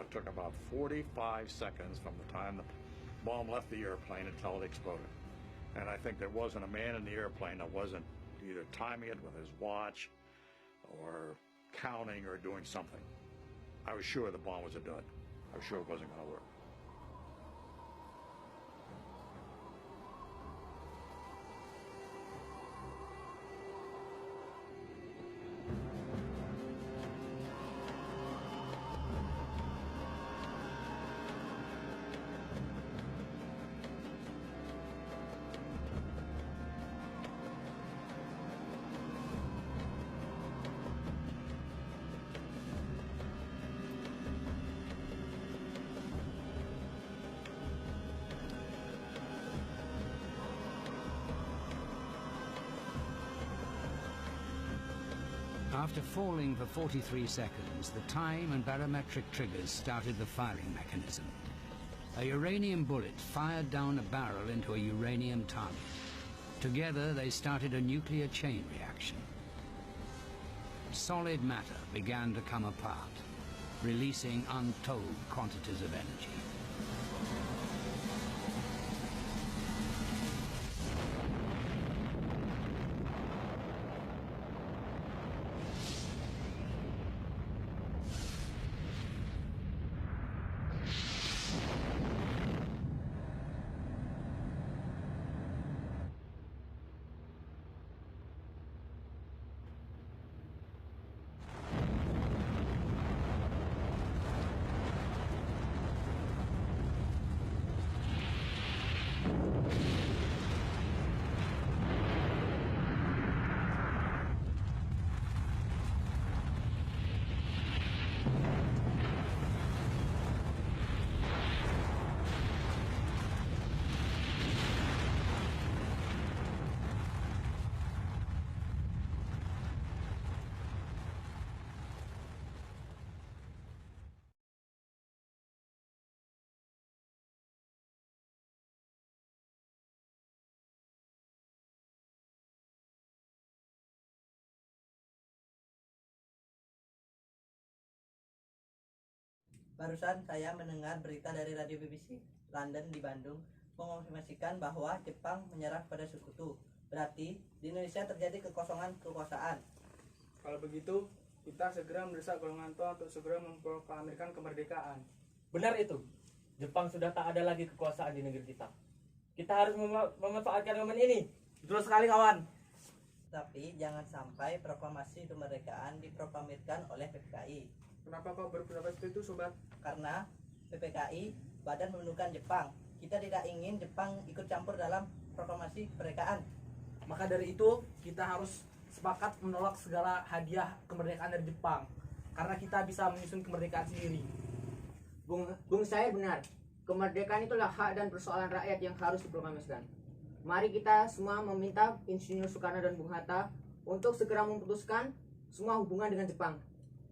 it took about 45 seconds from the time the bomb left the airplane until it exploded. And I think there wasn't a man in the airplane that wasn't either timing it with his watch or counting or doing something. I was sure the bomb was a dud. I was sure it wasn't going to work. After falling for 43 seconds, the time and barometric triggers started the firing mechanism. A uranium bullet fired down a barrel into a uranium target. Together, they started a nuclear chain reaction. Solid matter began to come apart, releasing untold quantities of energy. Barusan saya mendengar berita dari radio BBC London di Bandung mengonfirmasikan bahwa Jepang menyerah pada sekutu. Berarti di Indonesia terjadi kekosongan kekuasaan. Kalau begitu, kita segera mendesak golongan tua untuk segera memproklamirkan kemerdekaan. Benar itu. Jepang sudah tak ada lagi kekuasaan di negeri kita. Kita harus memanfaatkan momen ini. Betul sekali, kawan. Tapi jangan sampai proklamasi kemerdekaan diproklamirkan oleh PPKI. Kenapa kau berpendapat seperti itu, sobat? Karena PPKI Badan Pembentukan Jepang. Kita tidak ingin Jepang ikut campur dalam proklamasi kemerdekaan. Maka dari itu, kita harus sepakat menolak segala hadiah kemerdekaan dari Jepang. Karena kita bisa menyusun kemerdekaan sendiri. Bung saya benar. Kemerdekaan itulah hak dan persoalan rakyat yang harus diproklamasikan. Mari kita semua meminta Insinyur Soekarno dan Bung Hatta untuk segera memutuskan semua hubungan dengan Jepang.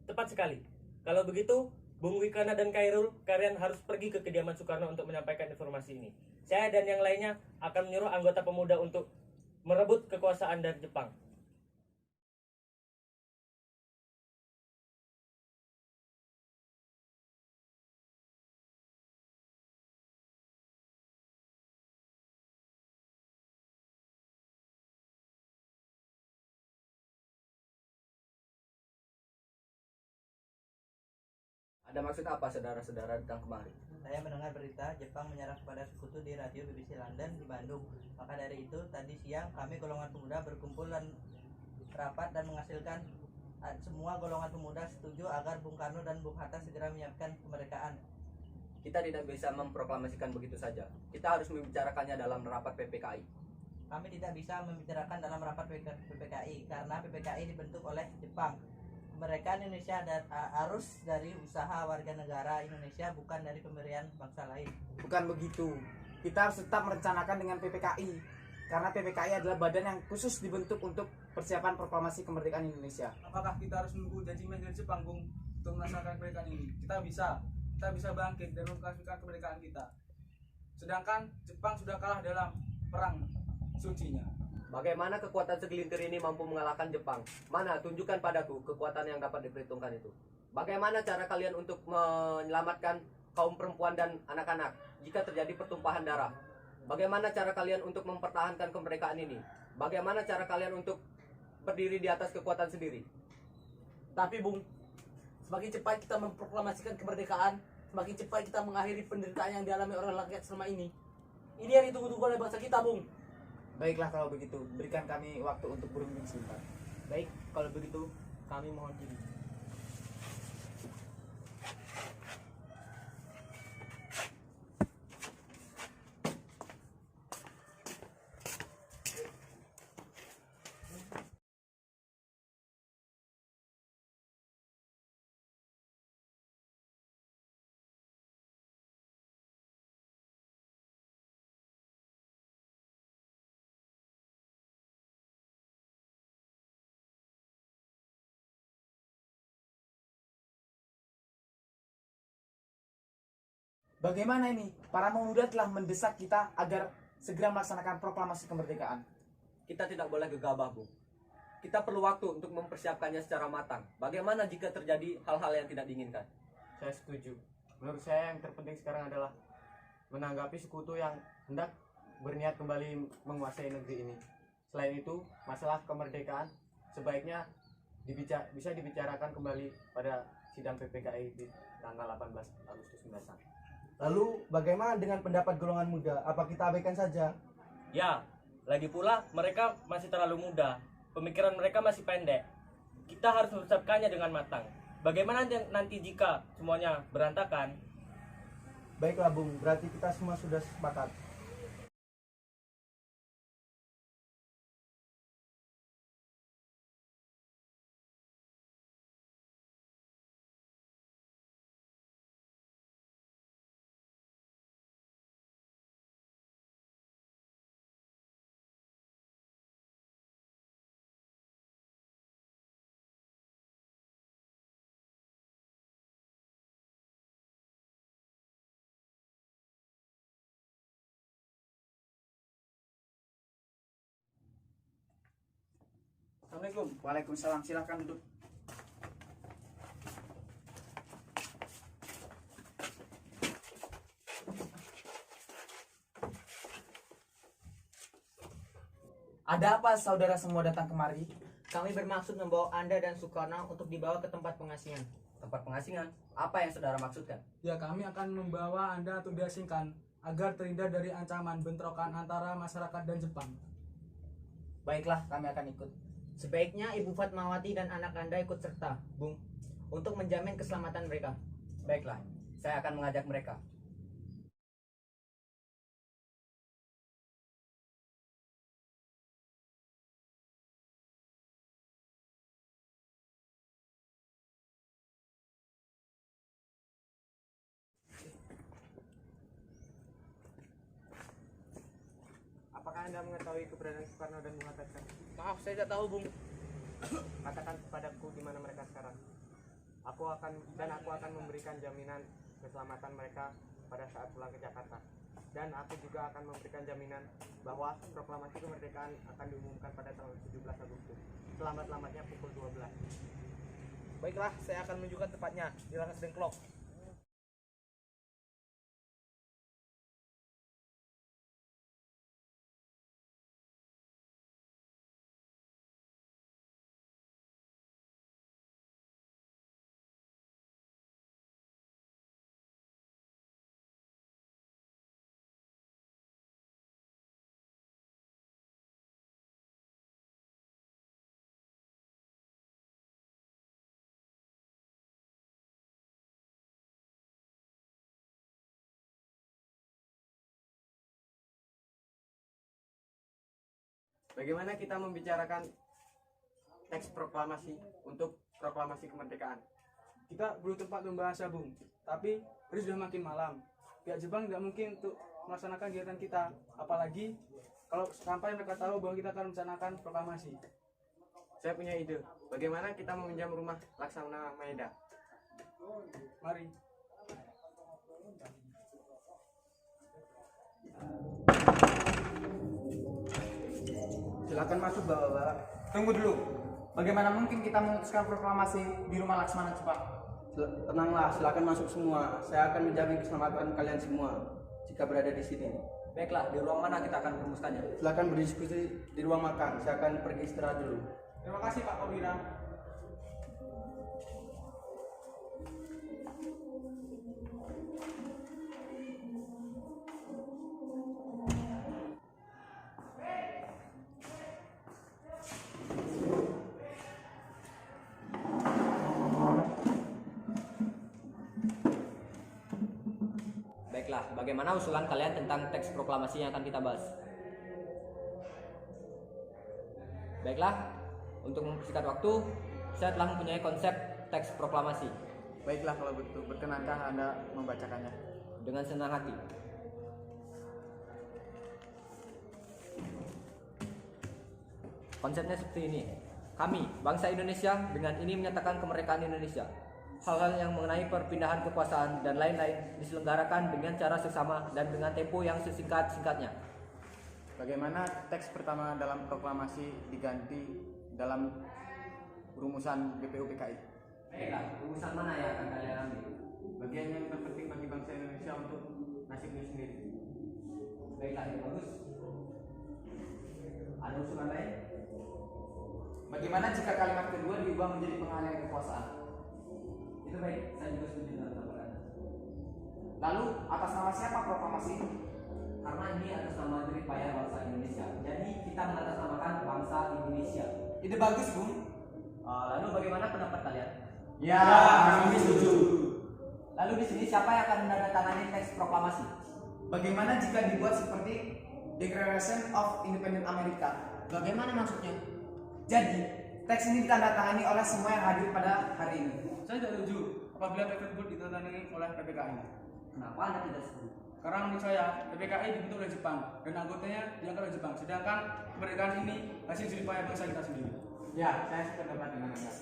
Tepat sekali. Kalau begitu, Bung Wikana dan Kairul, kalian harus pergi ke kediaman Soekarno untuk menyampaikan informasi ini. Saya dan yang lainnya akan menyuruh anggota pemuda untuk merebut kekuasaan dari Jepang. Ada maksud apa saudara-saudara datang kemari? Saya mendengar berita Jepang menyerah kepada sekutu di radio BBC London di Bandung. Maka dari itu, tadi siang kami golongan pemuda berkumpul dan rapat dan menghasilkan semua golongan pemuda setuju agar Bung Karno dan Bung Hatta segera menyiapkan kemerdekaan. Kita tidak bisa memproklamasikan begitu saja. Kita harus membicarakannya dalam rapat PPKI. Kami tidak bisa membicarakan dalam rapat PPKI karena PPKI dibentuk oleh Jepang. Kemerdekaan Indonesia harus dari usaha warga negara Indonesia, bukan dari pemberian bangsa lain. Bukan begitu. Kita harus tetap merencanakan dengan PPKI. Karena PPKI adalah badan yang khusus dibentuk untuk persiapan proklamasi kemerdekaan Indonesia. Apakah kita harus menunggu janjian dari Jepang, Bung, untuk melaksanakan kemerdekaan ini? Kita bisa bangkit dan mengklasifikasikan kemerdekaan kita. Sedangkan Jepang sudah kalah dalam perang sucinya. Bagaimana kekuatan segelintir ini mampu mengalahkan Jepang? Mana? Tunjukkan padaku kekuatan yang dapat diperhitungkan itu. bagaimana cara kalian untuk menyelamatkan kaum perempuan dan anak-anak jika terjadi pertumpahan darah? Bagaimana cara kalian untuk mempertahankan kemerdekaan ini? Bagaimana cara kalian untuk berdiri di atas kekuatan sendiri? Tapi Bung, semakin cepat kita memproklamasikan kemerdekaan, semakin cepat kita mengakhiri penderitaan yang dialami oleh rakyat selama ini. Ini yang ditunggu-tunggu oleh bangsa kita, Bung. Baiklah kalau begitu, berikan kami waktu untuk berunding sebentar. Baik, kalau begitu kami mohon diri. Bagaimana ini? Para pemuda telah mendesak kita agar segera melaksanakan proklamasi kemerdekaan. Kita tidak boleh gegabah, Bung. Kita perlu waktu untuk mempersiapkannya secara matang. Bagaimana jika terjadi hal-hal yang tidak diinginkan? Saya setuju. Menurut saya yang terpenting sekarang adalah menanggapi sekutu yang hendak berniat kembali menguasai negeri ini. Selain itu, masalah kemerdekaan sebaiknya bisa dibicarakan kembali pada sidang PPKI di tanggal 18 Agustus mendatang. Lalu bagaimana dengan pendapat golongan muda? Apa kita abaikan saja? Ya, lagi pula mereka masih terlalu muda. Pemikiran mereka masih pendek. Kita harus mempersiapkannya dengan matang. Bagaimana nanti jika semuanya berantakan? Baiklah Bung, berarti kita semua sudah sepakat. Assalamualaikum. Waalaikumsalam. Silakan duduk. Ada apa saudara semua datang kemari? Kami bermaksud membawa Anda dan Soekarno untuk dibawa ke tempat pengasingan. Tempat pengasingan? Apa yang saudara maksudkan? Ya, kami akan membawa Anda untuk diasingkan agar terhindar dari ancaman bentrokan antara masyarakat dan Jepang. Baiklah, kami akan ikut. Sebaiknya Ibu Fatmawati dan anak Anda ikut serta, Bung, untuk menjamin keselamatan mereka. Baiklah, saya akan mengajak mereka. Apakah Anda mengetahui keberadaan Soekarno dan Bung Hatta sekarang? Maaf, saya tidak tahu Bung. Katakan kepadaku di mana mereka sekarang. Aku akan memberikan jaminan keselamatan mereka pada saat pulang ke Jakarta. Dan aku juga akan memberikan jaminan bahwa proklamasi kemerdekaan akan diumumkan pada tanggal 17 Agustus. Selambat-lambatnya pukul 12. Baiklah, saya akan menunjukkan tepatnya di Langas Dengklok. Bagaimana kita membicarakan teks proklamasi untuk proklamasi kemerdekaan? Kita belum tempat membahasnya, Bung. Tapi ini sudah makin malam. Pihak Jepang tidak mungkin untuk melaksanakan kegiatan kita. Apalagi kalau sampai mereka tahu bahwa kita akan merencanakan proklamasi. Saya punya ide. Bagaimana kita meminjam rumah Laksamana Maeda? Mari. Silakan masuk, Bapak-bapak. Tunggu dulu. Bagaimana mungkin kita memutuskan proklamasi di rumah Laksmana Jepang? Tenanglah, silakan masuk semua. Saya akan menjamin keselamatan kalian semua jika berada di sini. Baiklah, di ruang mana kita akan merumuskannya? Silakan berdiskusi di ruang makan. Saya akan pergi istirahat dulu. Terima kasih Pak Perwira. Baiklah, bagaimana usulan kalian tentang teks proklamasi yang akan kita bahas? Baiklah, untuk mempersingkat waktu, saya telah mempunyai konsep teks proklamasi. Baiklah kalau begitu, berkenankah Anda membacakannya? Dengan senang hati. Konsepnya seperti ini. Kami, bangsa Indonesia, dengan ini menyatakan kemerdekaan Indonesia. Hal-hal yang mengenai perpindahan kekuasaan dan lain-lain diselenggarakan dengan cara seksama dan dengan tempo yang sesingkat-singkatnya. Bagaimana teks pertama dalam proklamasi diganti dalam rumusan BPUPKI? Baiklah, rumusan mana yang akan kalian ambil? Bagian yang terpenting bagi bangsa Indonesia untuk nasibnya sendiri. Baiklah, yang bagus. Ada usulan lain? Bagaimana jika kalimat kedua diubah menjadi pengalihan kekuasaan? Itu baik, saya juga setuju dengan pendapat Anda. Lalu atas nama siapa proklamasi ini? Karena ini atas nama jerih payah bangsa Indonesia. Jadi kita mengatasnamakan bangsa Indonesia. Ide bagus, Bung. Lalu bagaimana pendapat kalian? Ya, kami setuju. Lalu di sini siapa yang akan menandatangani teks proklamasi? Bagaimana jika dibuat seperti Declaration of Independence America? Bagaimana maksudnya? Jadi, teks ini ditandatangani oleh semua yang hadir pada hari ini. Saya tidak setuju apabila teks tersebut ditandatangani oleh PPKI. Kenapa Anda tidak setuju? Karena menurut saya PPKI dibentuk oleh Jepang dan anggotanya diangkat oleh Jepang. Sedangkan kemerdekaan ini hasil jerih payah bangsa kita sendiri. Ya, saya sependapat dengan Anda.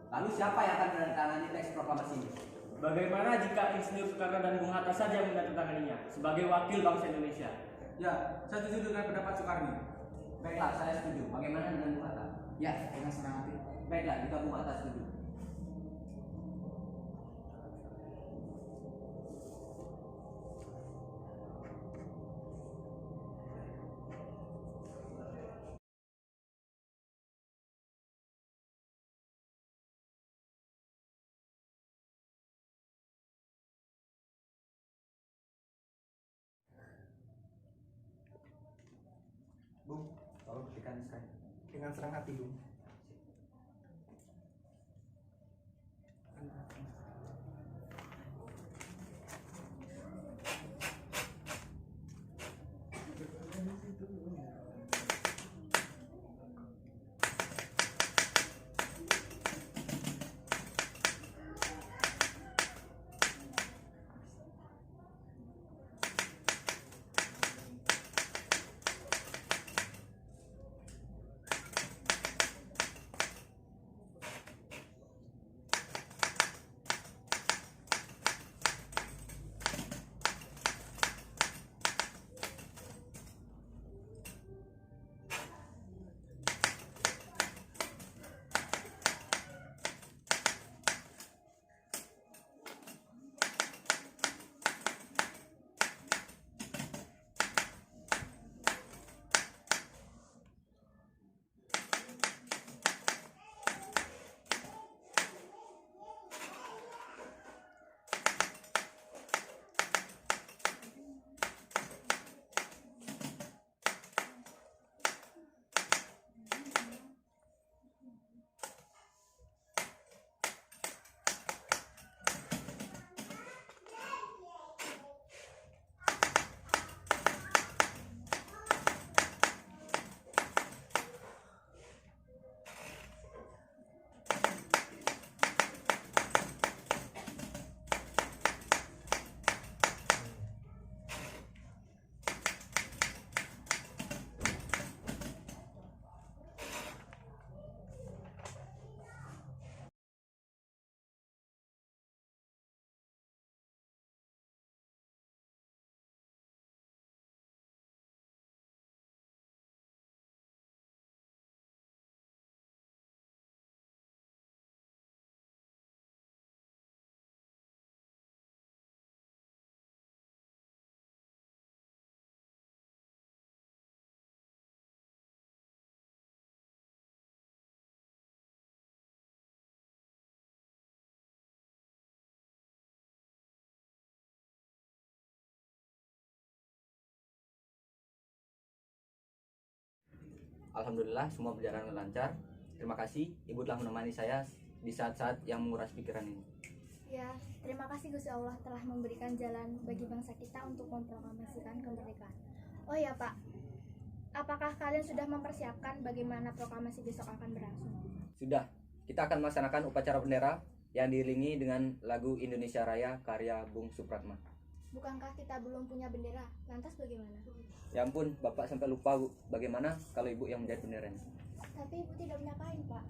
Lalu siapa yang akan menandatangani teks proklamasi ini? Bagaimana jika Insinyur Soekarno dan Bung Hatta saja yang menandatanganinya sebagai wakil bangsa Indonesia? Ya, saya setuju dengan pendapat Soekarno. Baiklah, saya setuju. Bagaimana dengan Bung Hatta? Ya, dengan senang hati. Baiklah, jika Bung Hatta setuju. Bung, tolong berikan saya. Dengan senang hati, Bung. Alhamdulillah semua berjalan lancar. Terima kasih Ibu telah menemani saya di saat-saat yang menguras pikiran ini. Ya, terima kasih Gusti Allah telah memberikan jalan bagi bangsa kita untuk memproklamasikan kemerdekaan. Oh ya Pak, apakah kalian sudah mempersiapkan bagaimana proklamasi besok akan berlangsung? Sudah, kita akan melaksanakan upacara bendera yang diiringi dengan lagu Indonesia Raya karya Bung Supratman. Bukankah kita belum punya bendera? Lantas bagaimana? Ya ampun, Bapak sampai lupa Bu. Bagaimana kalau Ibu yang menjahit benderanya? Tapi Ibu tidak punya kain Pak.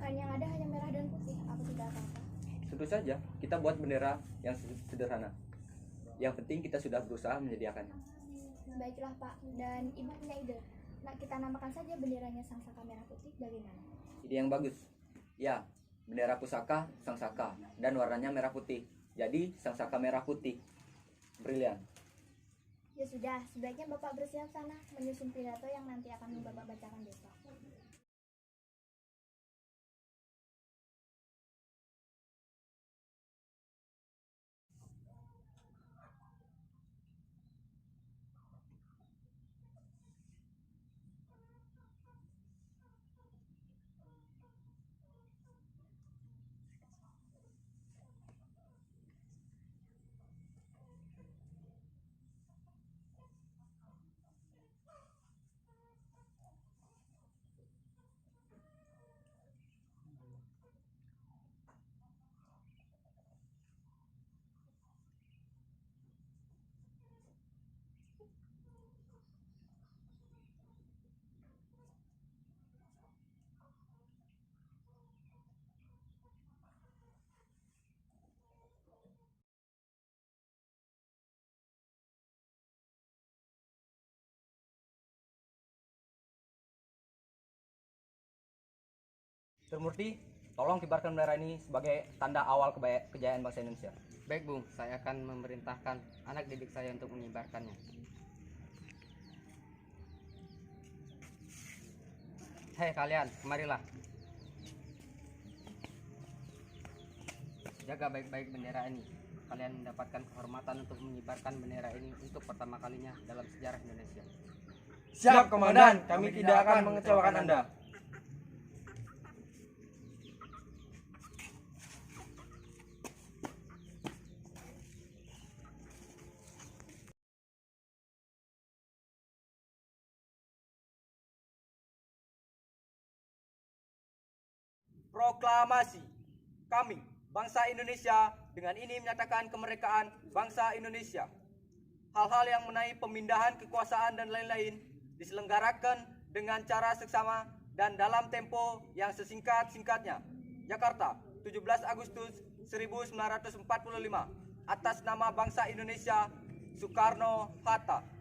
Kain yang ada hanya merah dan putih. Apa tidak apa-apa? Tentu saja, kita buat bendera yang sederhana. Yang penting kita sudah berusaha menyediakannya. Baiklah Pak, dan Ibu punya ide. Nah, kita namakan saja benderanya Sangsaka Merah Putih, bagaimana? Ide yang bagus. Ya, bendera pusaka Sangsaka dan warnanya merah putih. Jadi Sangsaka Merah Putih. Brilian. Ya sudah, sebaiknya Bapak bersiap sana menyusun pidato yang nanti akan Bapak bacakan besok. Murti, tolong kibarkan bendera ini sebagai tanda awal kejayaan bangsa Indonesia. Baik Bung, saya akan memerintahkan anak didik saya untuk mengibarkannya. Hei kalian, kemarilah. Jaga baik-baik bendera ini. Kalian mendapatkan kehormatan untuk mengibarkan bendera ini untuk pertama kalinya dalam sejarah Indonesia. Siap Komandan, kami tidak akan mengecewakan Anda. Proklamasi. Kami, bangsa Indonesia, dengan ini menyatakan kemerdekaan bangsa Indonesia. Hal-hal yang mengenai pemindahan kekuasaan dan lain-lain diselenggarakan dengan cara seksama dan dalam tempo yang sesingkat-singkatnya. Jakarta, 17 Agustus 1945. Atas nama bangsa Indonesia, Soekarno-Hatta.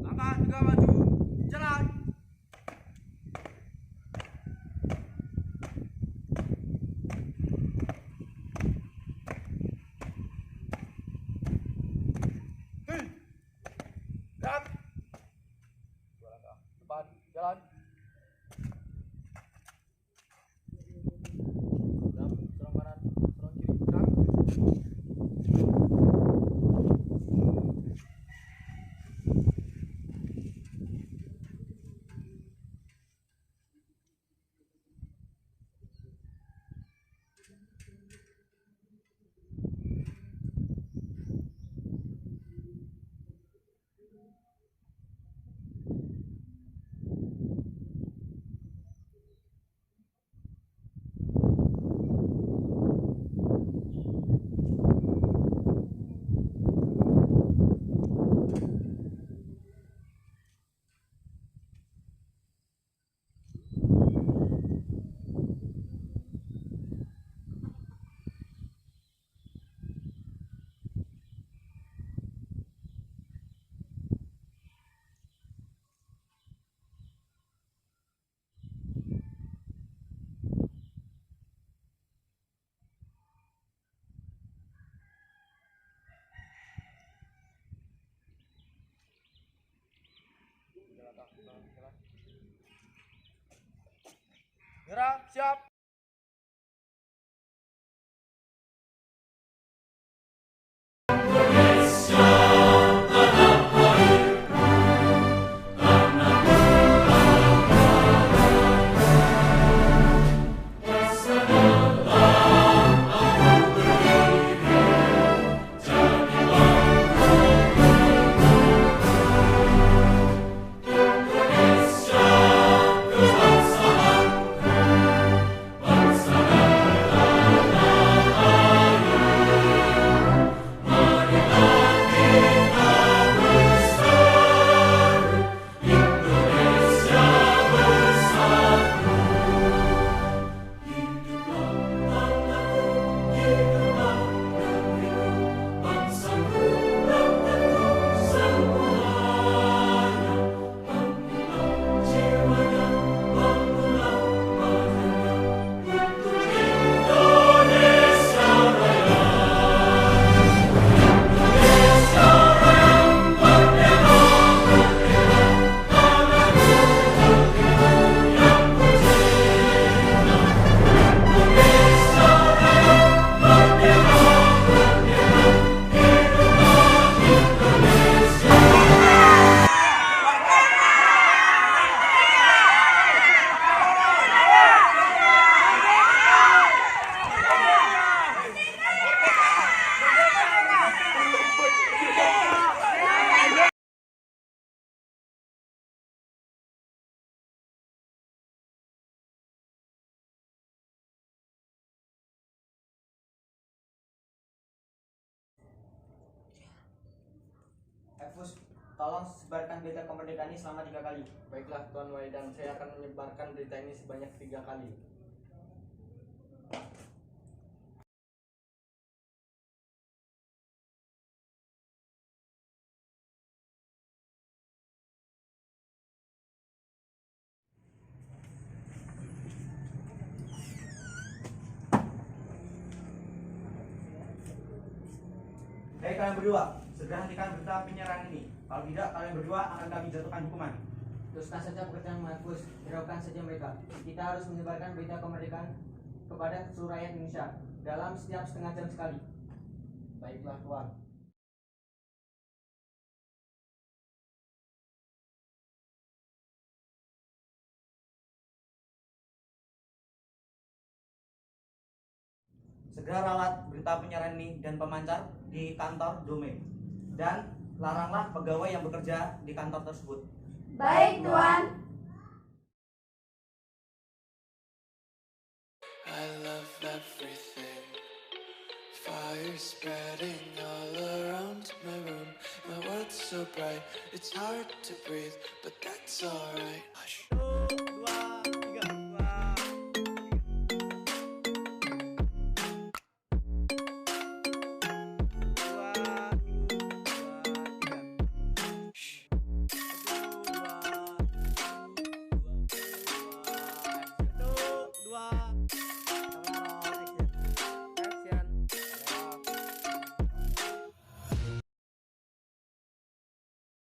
Langkah 3 maju, jalan. Gerak. 2 langkah depan, jalan. Serang kanan, serang kiri, gerak. Gerak, siap. Fus, tolong sebarkan berita kemerdekaan ini selama 3 kali. Baiklah Tuan Waidan, saya akan menyebarkan berita ini sebanyak 3 kali. Hei kalian berdua, segera hentikan berita penyiaran ini. Kalau tidak, kalian berdua akan kami jatuhkan hukuman. Teruskan saja pekerjaan Mahfuz, hiraukan saja mereka. Kita harus menyebarkan berita kemerdekaan kepada seluruh rakyat Indonesia dalam setiap setengah jam sekali. Baiklah Tuan. Segera rawat berita penyiaran ini dan pemancar di kantor Dome. Dan laranglah pegawai yang bekerja di kantor tersebut. Baik, Tuan. I love everything. Fire spreading all around my room. My world's so bright, it's hard to breathe, but that's alright. Hush.